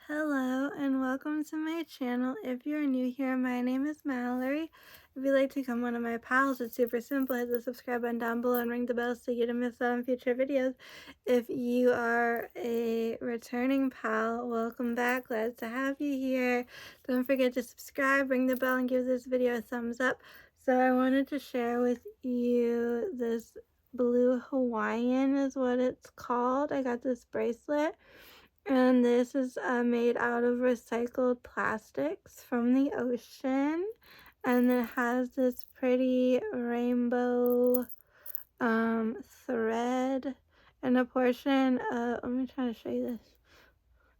Hello and welcome to my channel. If you're new here, my name is Mallory. If you'd like to become one of my pals, it's super simple. Hit the subscribe button down below and ring the bell so you don't miss out on future videos. If you are a returning pal, welcome back. Glad to have you here. Don't forget to subscribe, ring the bell, and give this video a thumbs up. So I wanted to share with you this blue Hawaiian is what it's called. I got this bracelet. And this is made out of recycled plastics from the ocean. And it has this pretty rainbow thread. And a portion of, let me try to show you this.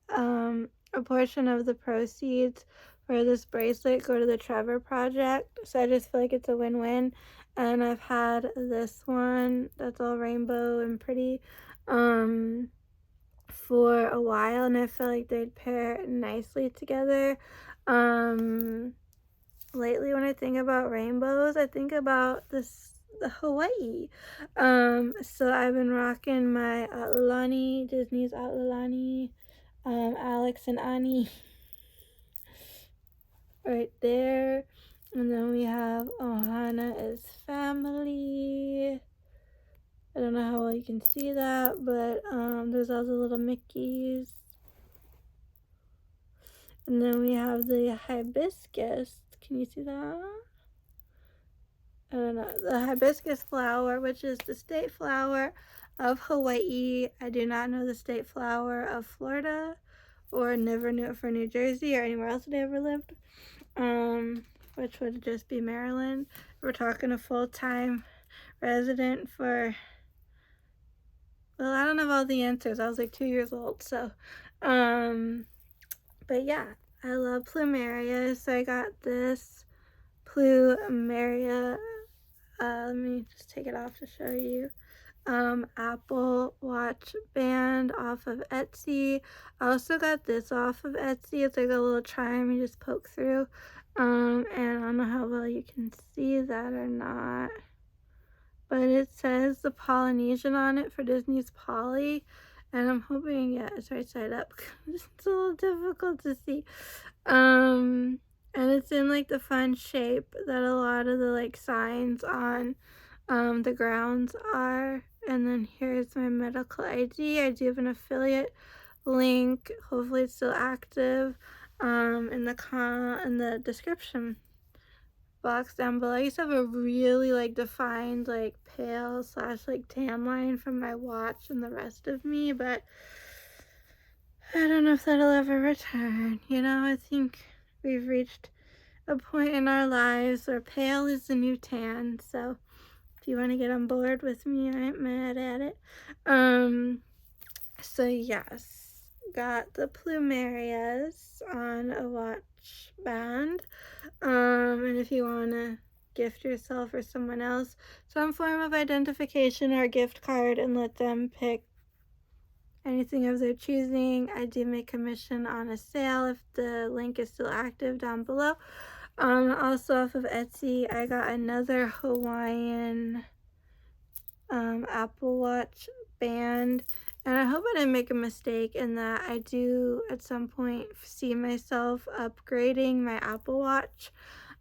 A portion of the proceeds for this bracelet go to the Trevor Project. So I just feel like it's a win-win. And I've had this one that's all rainbow and pretty. For a while, and I feel like they'd pair nicely together. Lately when I think about rainbows, I think about the Hawaii. So I've been rocking my Aulani, Disney's Aulani, Alex and Ani right there. And then we have Ohana is family. I don't know how well you can see that, but there's all the little Mickeys. And then we have the hibiscus. Can you see that? I don't know. The hibiscus flower, which is the state flower of Hawaii. I do not know the state flower of Florida, or never knew it for New Jersey or anywhere else that I ever lived. Which would just be Maryland. We're talking a full-time resident for, well, I don't have all the answers. I was like 2 years old, so but yeah, I love plumerias, so I got this plumeria, let me just take it off to show you, Apple Watch band off of Etsy. I also got this off of Etsy. It's like a little chime you just poke through, and I don't know how well you can see that or not, but it says the Polynesian on it for Disney's Polly. And I'm hoping, yeah, it's right side up. It's a little difficult to see. And it's in like the fun shape that a lot of the like signs on the grounds are. And then here's my medical ID. I do have an affiliate link. Hopefully it's still active in the description box down below. I used to have a really like defined like pale / like tan line from my watch and the rest of me, but I don't know if that'll ever return. You know, I think we've reached a point in our lives where pale is the new tan, so if you want to get on board with me, I ain't mad at it. So yes, got the plumerias on a watch band. And if you want to gift yourself or someone else some form of identification or gift card and let them pick anything of their choosing, I do make commission on a sale if the link is still active down below. Also off of Etsy, I got another Hawaiian Apple Watch band, and I hope I didn't make a mistake in that I do at some point see myself upgrading my Apple Watch,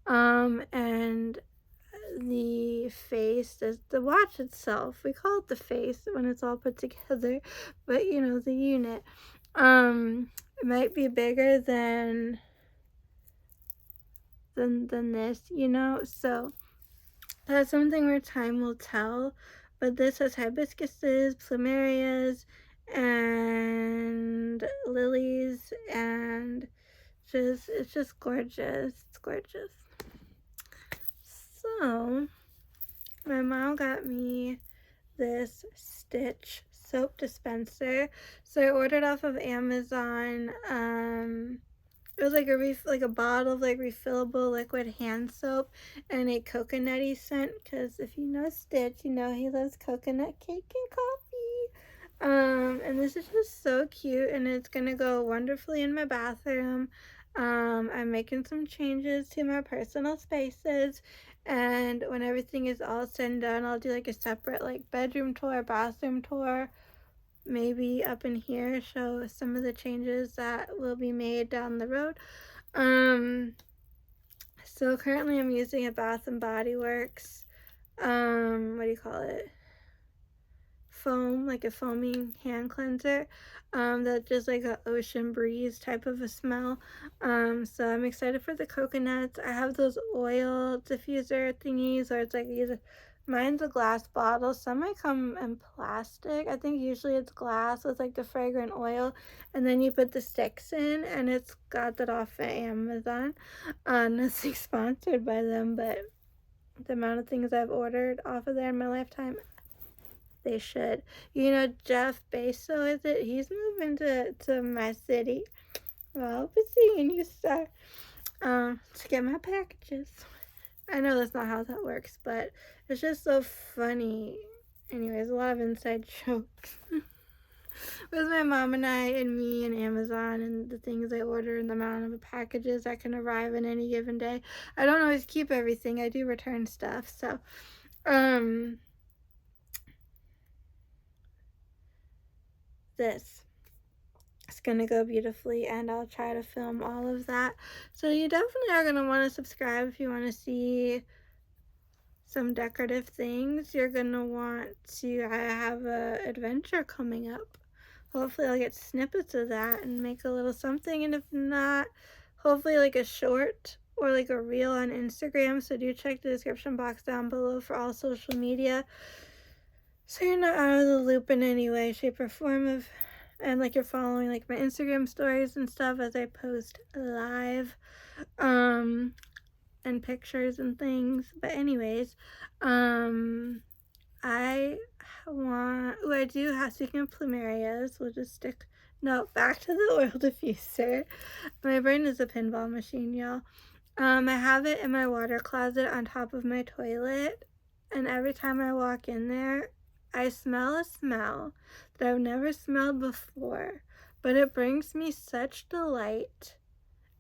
and the face is the watch itself. We call it the face when it's all put together, but you know, the unit it might be bigger than this, you know, so that's something where time will tell. But this has hibiscuses, plumerias, and lilies, and it's just gorgeous. It's gorgeous. So my mom got me this Stitch soap dispenser. So I ordered off of Amazon. It was like a bottle of like refillable liquid hand soap and a coconutty scent, because if you know Stitch, you know he loves coconut cake and coffee. And this is just so cute, and it's gonna go wonderfully in my bathroom. I'm making some changes to my personal spaces, and when everything is all said and done, I'll do like a separate like bedroom tour, bathroom tour, maybe up in here show some of the changes that will be made down the road. So currently I'm using a Bath and Body Works, what do you call it? Foam, like a foaming hand cleanser, that's just like a ocean breeze type of a smell. So I'm excited for the coconuts. I have those oil diffuser thingies, or it's like either, mine's a glass bottle. Some might come in plastic. I think usually it's glass with like the fragrant oil, and then you put the sticks in, and it's got that off of Amazon. Nothing sponsored by them, but the amount of things I've ordered off of there in my lifetime, they should. You know, Jeff Bezos, is it? He's moving to my city. Well, I'll be seeing you, sir. To get my packages. I know that's not how that works, but it's just so funny. Anyways, a lot of inside jokes with my mom and I and me and Amazon and the things I order and the amount of packages that can arrive in any given day. I don't always keep everything. I do return stuff. So, this it's gonna go beautifully, and I'll try to film all of that. So you definitely are gonna want to subscribe if you want to see some decorative things. You're gonna want to have a adventure coming up. Hopefully I'll get snippets of that and make a little something, and if not, hopefully like a short or like a reel on Instagram. So do check the description box down below for all social media, so you're not out of the loop in any way, shape, or form of, and like you're following like my Instagram stories and stuff as I post live, and pictures and things. But anyways, I I do have, speaking of plumerias, we'll just stick, no, back to the oil diffuser. My brain is a pinball machine, y'all. I have it in my water closet on top of my toilet, and every time I walk in there, I smell a smell that I've never smelled before, but it brings me such delight.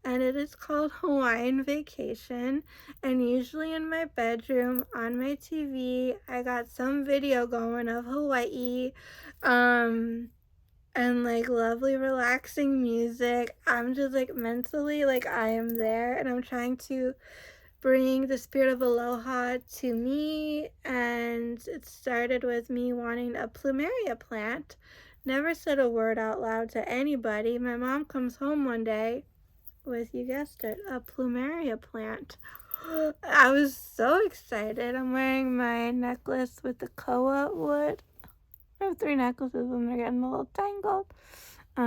And it is called Hawaiian Vacation. And usually in my bedroom on my TV, I got some video going of Hawaii, and like lovely relaxing music. I'm just like mentally like I am there, and I'm trying to bring the spirit of aloha to me. And it started with me wanting a plumeria plant. Never said a word out loud to anybody. My mom comes home one day with, you guessed it, a plumeria plant. I was so excited. I'm wearing my necklace with the koa wood. I have 3 necklaces and they're getting a little tangled. I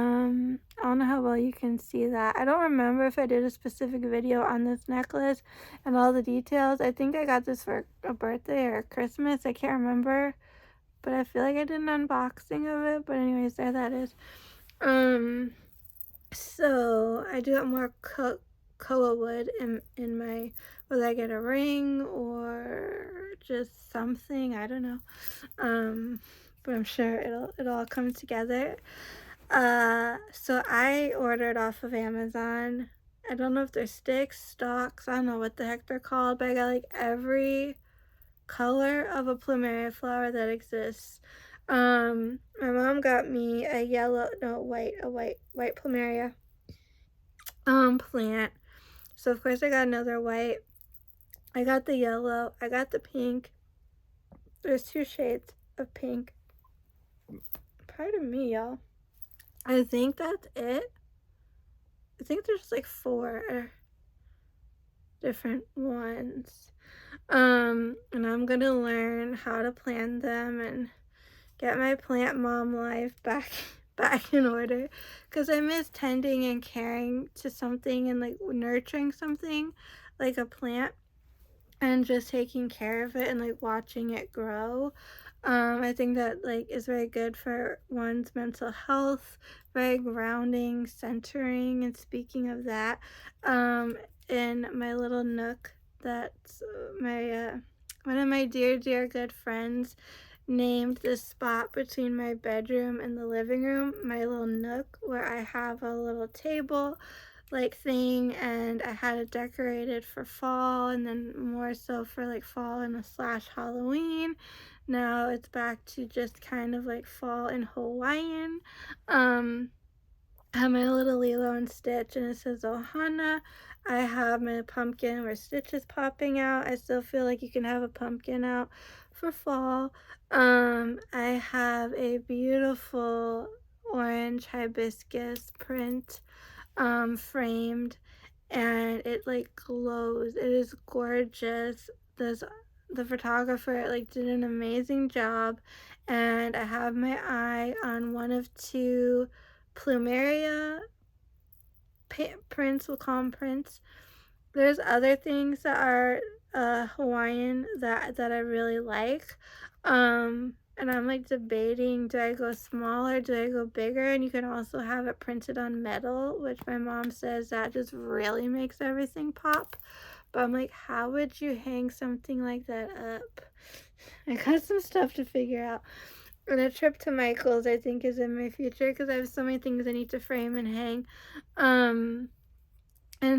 don't know how well you can see that. I don't remember if I did a specific video on this necklace and all the details. I think I got this for a birthday or a Christmas. I can't remember, but I feel like I did an unboxing of it. But anyways, there that is. So I do have more koa wood in my, whether I get a ring or just something, I don't know. But I'm sure it'll all come together. So I ordered off of Amazon. I don't know if they're sticks, stalks, I don't know what the heck they're called, but I got like every color of a plumeria flower that exists. My mom got me a white plumeria plant. So of course I got another white. I got the yellow. I got the pink. There's 2 shades of pink. Pardon me, y'all. I think that's it. I think there's like 4 different ones. And I'm gonna learn how to plant them and get my plant mom life back in order, because I miss tending and caring to something and like nurturing something like a plant and just taking care of it and like watching it grow. I think that like is very good for one's mental health, very grounding, centering. And speaking of that, in my little nook, that's my one of my dear good friends named this spot between my bedroom and the living room my little nook, where I have a little table like thing, and I had it decorated for fall, and then more so for like fall and a slash Halloween. now it's back to just kind of like fall in Hawaiian. Um, I have my little Lilo and Stitch, and it says Ohana. I have my pumpkin where Stitch is popping out. I still feel like you can have a pumpkin out for fall. I have a beautiful orange hibiscus print framed, and it like glows. It is gorgeous. This the photographer like did an amazing job, and I have my eye on one of two plumeria prints. We'll call them prints. There's other things that are Hawaiian that I really like. And I'm like debating, do I go smaller, do I go bigger? And you can also have it printed on metal, which my mom says that just really makes everything pop. But I'm like, how would you hang something like that up? I got some stuff to figure out. And a trip to Michael's, I think, is in my future because I have so many things I need to frame and hang. And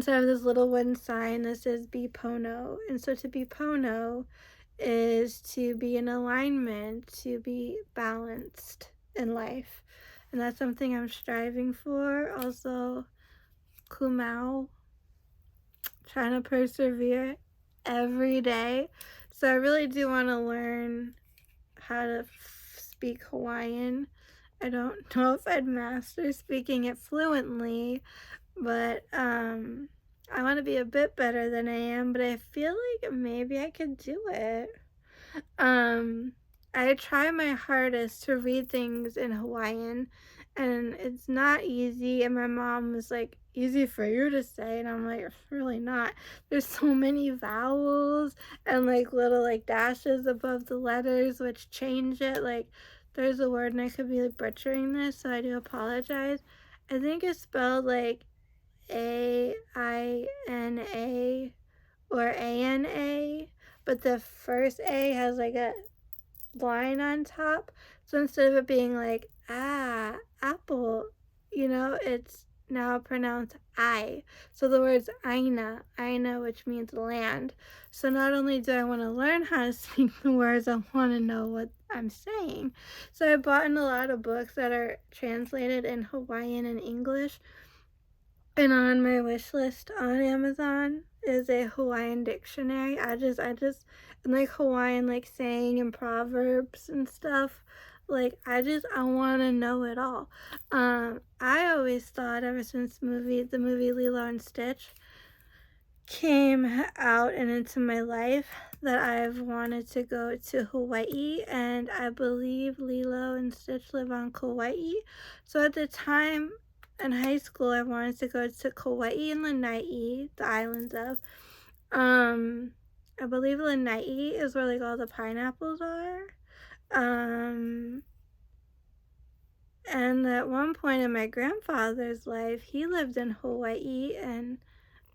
so I have this little wooden sign that says Be Pono. And so to be Pono is to be in alignment, to be balanced in life. And that's something I'm striving for. Also, Kumau, trying to persevere every day. So I really do want to learn how to speak Hawaiian. I don't know if I'd master speaking it fluently, but I want to be a bit better than I am, but I feel like maybe I could do it. Um, I try my hardest to read things in Hawaiian, and it's not easy. And my mom was like, easy for you to say. And I'm like, it's really not. There's so many vowels and like little like dashes above the letters, which change it. Like, there's a word, and I could be like butchering this, so I do apologize. I think it's spelled like AINA or ANA, but the first A has like a line on top. So instead of it being like apple, it's now pronounced I. So the word's Aina, which means land. So not only do I want to learn how to speak the words, I want to know what I'm saying. So I bought in a lot of books that are translated in Hawaiian and English. And on my wish list on Amazon is a Hawaiian dictionary. And like Hawaiian like saying and proverbs and stuff. Like I want to know it all. I always thought ever since the movie Lilo and Stitch came out and into my life that I've wanted to go to Hawaii, and I believe Lilo and Stitch live on Kauai. So at the time in high school, I wanted to go to Kauai and Lanai, the islands of. I believe Lanai is where like all the pineapples are. And at one point in my grandfather's life, he lived in Hawaii, and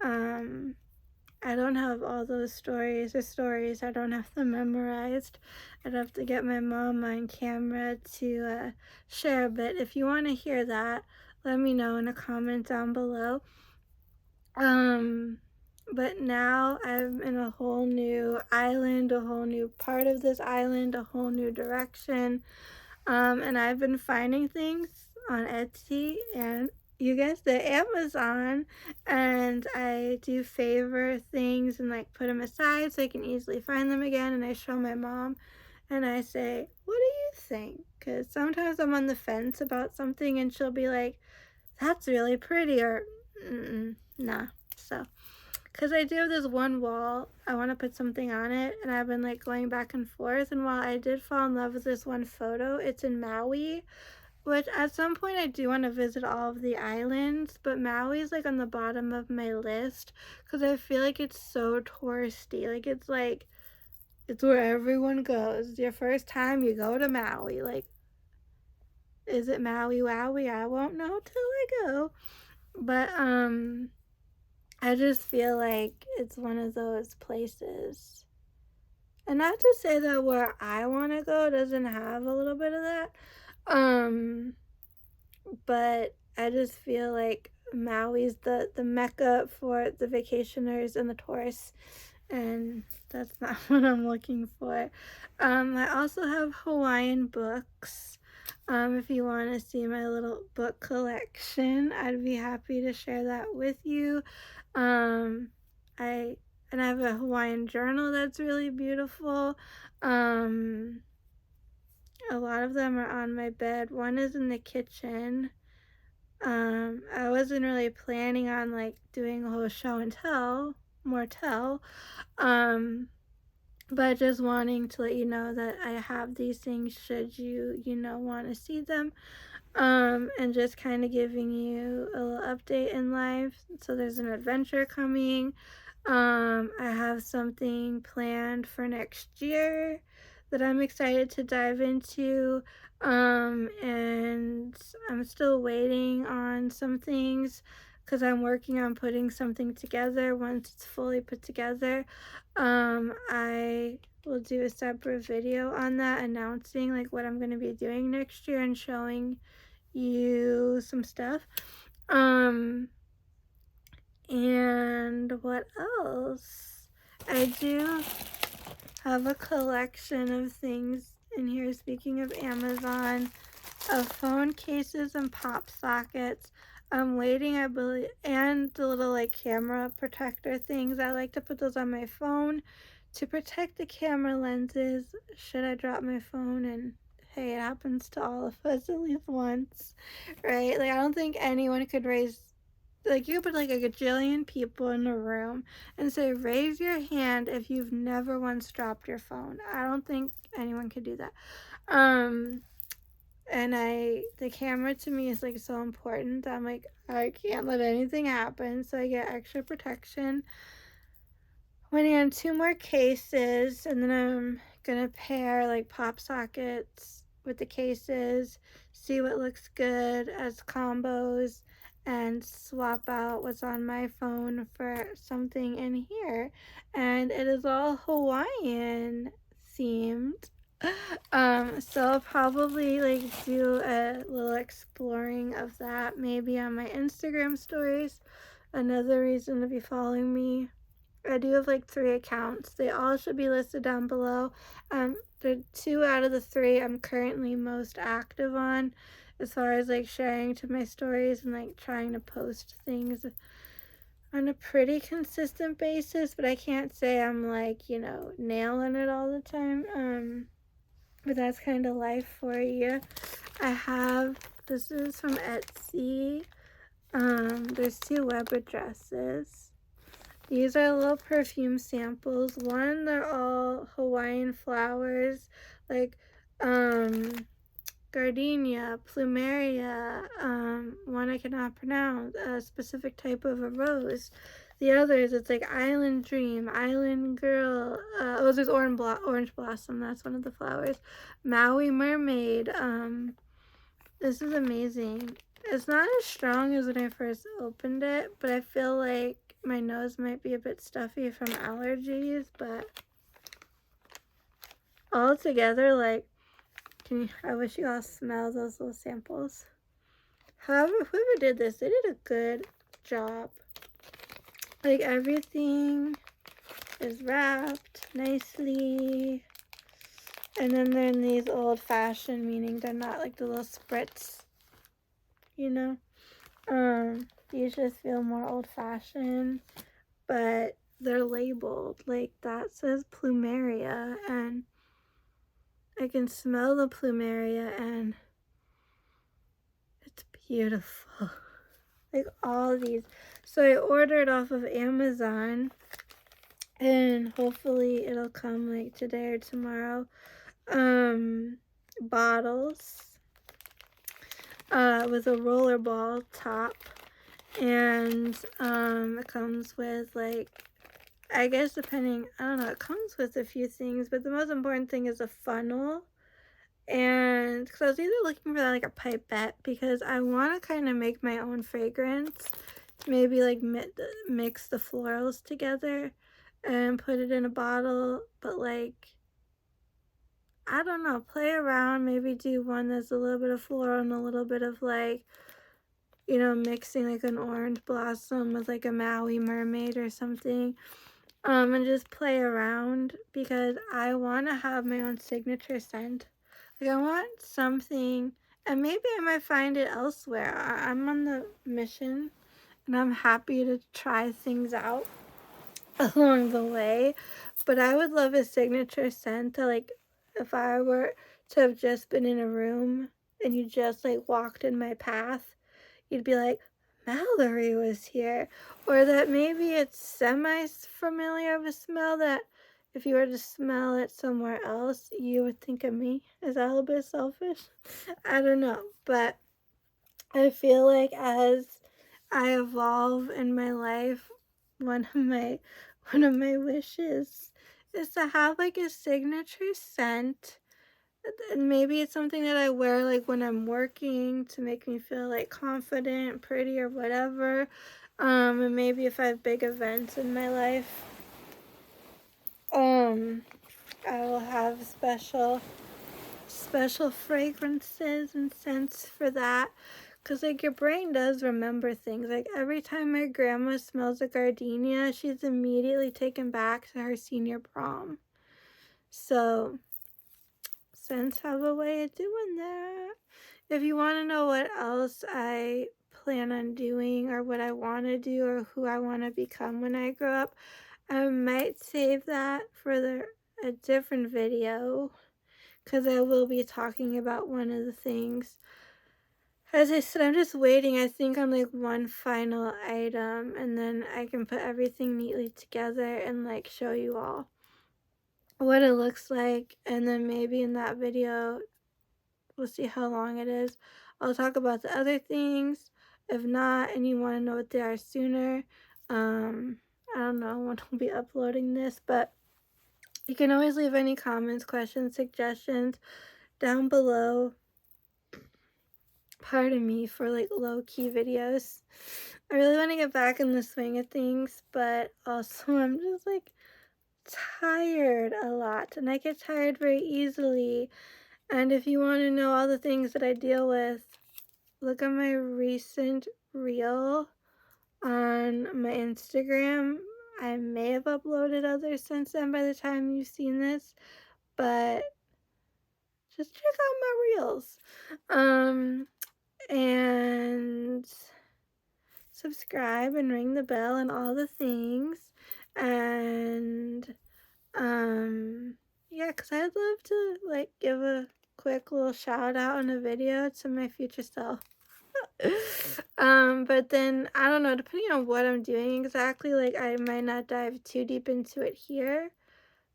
I don't have all those stories. I don't have them memorized. I'd have to get my mom on camera to share. But if you want to hear that, let me know in a comment down below. But now I'm in a whole new island, a whole new part of this island, a whole new direction. And I've been finding things on Etsy and you guessed it, Amazon, and I do favor things and like put them aside so I can easily find them again, and I show my mom and I say, what do you think? Because sometimes I'm on the fence about something and she'll be like, that's really pretty, or nah. So because I do have this one wall, I want to put something on it, and I've been like going back and forth. And while I did fall in love with this one photo, it's in Maui, which at some point I do want to visit all of the islands, but Maui is like on the bottom of my list because I feel like it's so touristy. Like it's where everyone goes. Your first time you go to Maui. Like, is it Maui Wowie? I won't know till I go. But I just feel like it's one of those places. And not to say that where I want to go doesn't have a little bit of that. But I just feel like Maui's the mecca for the vacationers and the tourists. and that's not what I'm looking for. I also have Hawaiian books. If you want to see my little book collection, I'd be happy to share that with you. Um, I and I have a Hawaiian journal that's really beautiful. A lot of them are on my bed. One is in the kitchen. I wasn't really planning on like doing a whole show and tell, more tell. Um, but just wanting to let you know that I have these things should you, want to see them. And just kind of giving you a little update in life. So there's an adventure coming. I have something planned for next year that I'm excited to dive into. And I'm still waiting on some things because I'm working on putting something together. Once it's fully put together, I will do a separate video on that, announcing like what I'm going to be doing next year and showing you some stuff. And what else? I do have a collection of things in here, speaking of Amazon, of phone cases and pop sockets. I'm waiting, I believe, and the little like camera protector things. I like to put those on my phone to protect the camera lenses should I drop my phone, and hey, it happens to all of us at least once, right? Like I don't think anyone could raise, like you could put like a gajillion people in a room and say raise your hand if you've never once dropped your phone. I don't think anyone could do that. And the camera to me is like so important. I'm like, I can't let anything happen, so I get extra protection. Waiting on 2 more cases, and then I'm gonna pair like pop sockets with the cases, see what looks good as combos, and swap out what's on my phone for something in here. And it is all Hawaiian themed. So I'll probably like do a little exploring of that maybe on my Instagram stories. Another reason to be following me. I do have like 3 accounts. They all should be listed down below. The 2 out of the 3 I'm currently most active on, as far as like sharing to my stories and like trying to post things on a pretty consistent basis. But I can't say I'm like, nailing it all the time. But that's kind of life for you. This is from Etsy. There's 2 web addresses. These are little perfume samples. One, they're all Hawaiian flowers, like gardenia, plumeria, one I cannot pronounce, a specific type of a rose. The others, it's like Island Dream, Island Girl, there's Orange Blossom, that's one of the flowers. Maui Mermaid, this is amazing. It's not as strong as when I first opened it, but I feel like my nose might be a bit stuffy from allergies, but all together, like, I wish you all smell those little samples. However, whoever did this, they did a good job. Like, everything is wrapped nicely. And then they're in these old-fashioned, meaning they're not like the little spritz, These just feel more old-fashioned, but they're labeled. Like, that says plumeria, and I can smell the plumeria, and it's beautiful. Like, all these. So I ordered off of Amazon, and hopefully it'll come like today or tomorrow. Bottles with a rollerball top, and it comes with like, I guess depending, I don't know, it comes with a few things, but the most important thing is a funnel. And because I was either looking for that, like a pipette, because I want to kind of make my own fragrance, maybe like mix the florals together and put it in a bottle, but like, I don't know, play around, maybe do one that's a little bit of floral and a little bit of like, mixing like an orange blossom with like a Maui mermaid or something. and just play around because I want to have my own signature scent. Like I want something, and maybe I might find it elsewhere. I'm on the mission, and I'm happy to try things out along the way. But I would love a signature scent to, like, if I were to have just been in a room and you just like walked in my path, you'd be like, Mallory was here. Or that maybe it's semi-familiar of a smell that if you were to smell it somewhere else, you would think of me. Is that a little bit selfish? I don't know. But I feel like as I evolve in my life, one of my one of my wishes is to have like a signature scent. And maybe it's something that I wear like when I'm working to make me feel like confident, pretty, or whatever. And maybe if I have big events in my life, I will have special fragrances and scents for that. Because, like, your brain does remember things. Like, every time my grandma smells a gardenia, she's immediately taken back to her senior prom. So, scents have a way of doing that. If you want to know what else I plan on doing or what I want to do or who I want to become when I grow up, I might save that for a different video because I will be talking about one of the things. As I said, I'm just waiting, I think, on like one final item, and then I can put everything neatly together and like show you all what it looks like. And then maybe in that video, we'll see how long it is, I'll talk about the other things. If not, and you want to know what they are sooner, I don't know when I'll be uploading this, but you can always leave any comments, questions, suggestions down below. Pardon me for like low-key videos. I really want to get back in the swing of things, but also I'm just like tired a lot, and I get tired very easily. And if you want to know all the things that I deal with, look at my recent reel on my Instagram. I may have uploaded others since then by the time you've seen this, but just check out my reels. And subscribe and ring the bell and all the things. And yeah, because I'd love to like give a quick little shout out in a video to my future self. But then I don't know, depending on what I'm doing exactly, like I might not dive too deep into it here.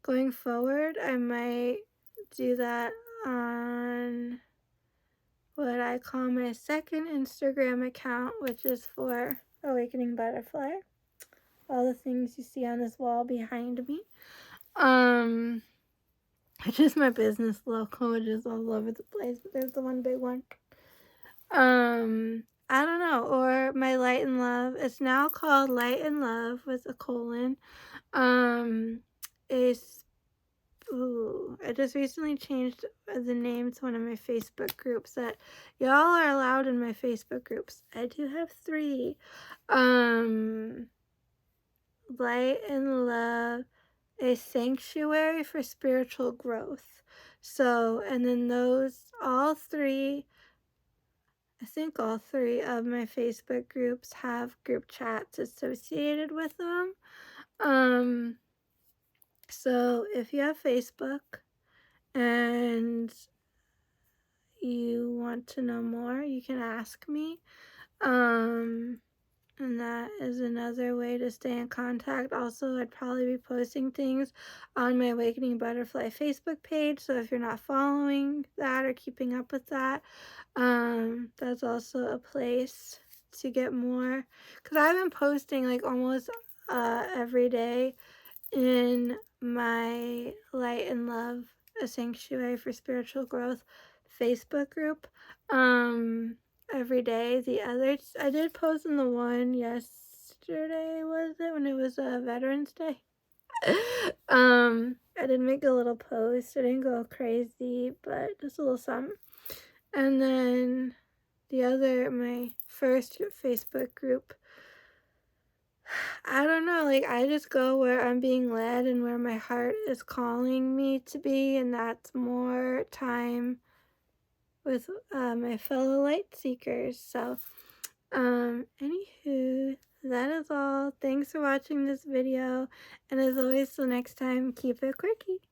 Going forward, I might do that on what I call my second Instagram account, which is for Awakening Butterfly. All the things you see on this wall behind me. Which is my business logo, which is all over the place, but there's the one big one. I don't know, or my Light and Love. It's now called Light and Love with a colon. I just recently changed the name to one of my Facebook groups that y'all are allowed in my Facebook groups. I do have 3. Light and Love, a sanctuary for spiritual growth. So, and then all 3, I think all 3 of my Facebook groups have group chats associated with them. So if you have Facebook and you want to know more, you can ask me. And that is another way to stay in contact. Also, I'd probably be posting things on my Awakening Butterfly Facebook page. So if you're not following that or keeping up with that, that's also a place to get more. Because I've been posting like almost every day in my Light and Love, a Sanctuary for Spiritual Growth Facebook group. Every day. I did post in the one yesterday, was it, when it was Veterans Day? I did make a little post. I didn't go crazy, but just a little something. And then my first Facebook group I don't know, like, I just go where I'm being led and where my heart is calling me to be, and that's more time with my fellow light seekers. So, anywho, that is all. Thanks for watching this video, and as always, till next time, keep it quirky.